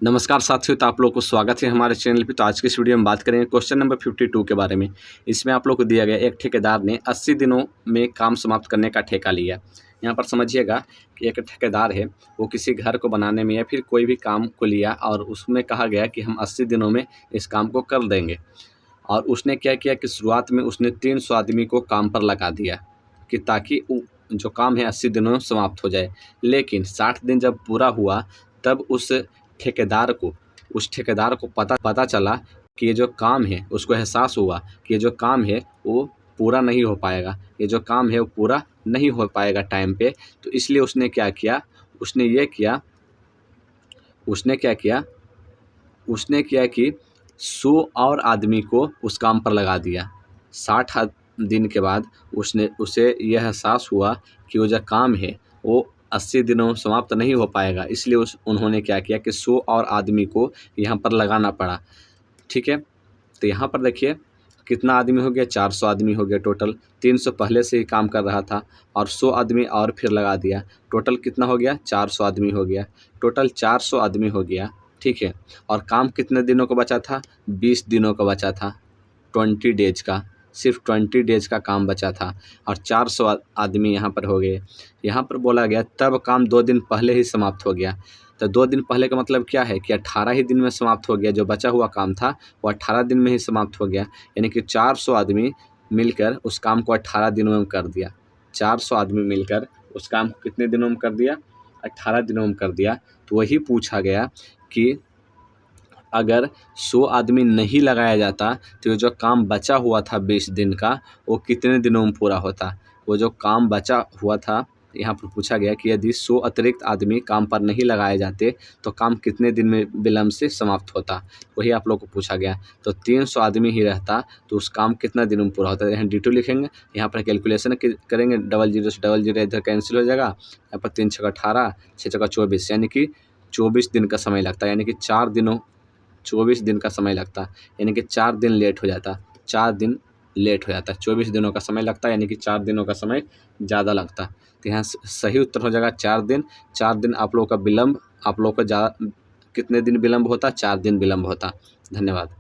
नमस्कार साथियों, तो आप लोग को स्वागत है हमारे चैनल पे। तो आज की इस वीडियो में बात करेंगे क्वेश्चन नंबर 52 के बारे में। इसमें आप लोग को दिया गया एक ठेकेदार ने 80 दिनों में काम समाप्त करने का ठेका लिया। यहाँ पर समझिएगा कि एक ठेकेदार है, वो किसी घर को बनाने में या फिर कोई भी काम को लिया और उसमें कहा गया कि हम 80 दिनों में इस काम को कर देंगे। और उसने क्या किया कि शुरुआत में उसने 300 आदमी को काम पर लगा दिया कि ताकि जो काम है 80 दिनों में समाप्त हो जाए। लेकिन 60 दिन जब पूरा हुआ तब उस ठेकेदार को पता चला कि ये जो काम है, उसको एहसास हुआ कि ये जो काम है वो पूरा नहीं हो पाएगा, ये जो काम है वो पूरा नहीं हो पाएगा टाइम पे। तो इसलिए उसने क्या किया, उसने क्या कि 100 और आदमी को उस काम पर लगा दिया। 60 दिन के बाद उसे यह एहसास हुआ कि वो जो काम है वो 80 दिनों में समाप्त नहीं हो पाएगा। इसलिए उन्होंने क्या किया कि 100 और आदमी को यहाँ पर लगाना पड़ा। ठीक है, तो यहाँ पर देखिए कितना आदमी हो गया, 400 आदमी हो गया टोटल। 300 पहले से ही काम कर रहा था और 100 आदमी और फिर लगा दिया। टोटल कितना हो गया, 400 आदमी हो गया। टोटल 400 आदमी हो गया। ठीक है, और काम कितने दिनों का बचा था, 20 दिनों का बचा था, 20 डेज का, सिर्फ 20 डेज का काम बचा था और 400 आदमी यहाँ पर हो गए। यहाँ पर बोला गया तब काम 2 दिन पहले ही समाप्त हो गया। तो 2 दिन पहले का मतलब क्या है कि 18 ही दिन में समाप्त हो गया। जो बचा हुआ काम था वो 18 दिन में ही समाप्त हो गया। यानी कि 400 आदमी मिलकर उस काम को 18 दिनों में कर दिया। 400 आदमी मिलकर उस काम को कितने दिनों में कर दिया, 18 दिनों में कर दिया। तो वही पूछा गया कि अगर 100 आदमी नहीं लगाया जाता तो ये जो काम बचा हुआ था 20 दिन का, वो कितने दिनों में पूरा होता। वो जो काम बचा हुआ था, यहाँ पर पूछा गया कि यदि 100 अतिरिक्त आदमी काम पर नहीं लगाए जाते तो काम कितने दिन में विलम्ब से समाप्त होता, वही आप लोग को पूछा गया। तो 300 आदमी ही रहता तो उस काम कितना दिन में पूरा होता। यहाँ D2 लिखेंगे, यहाँ पर कैलकुलेशन करेंगे, 00 से 00 इधर कैंसिल हो जाएगा। यहाँ पर 3 छक्का 18, 6 छक्का 24, यानी कि 24 दिन का समय लगता है। यानी कि 24 दिन का समय लगता, यानी कि 4 दिन लेट हो जाता। 4 दिन लेट हो जाता, 24 दिनों का समय लगता, यानी कि 4 दिनों का समय ज़्यादा लगता। तो यहाँ सही उत्तर हो जाएगा 4 दिन। 4 दिन आप लोगों का विलम्ब, आप लोगों का ज़्यादा कितने दिन विलम्ब होता, 4 दिन विलम्ब होता। धन्यवाद।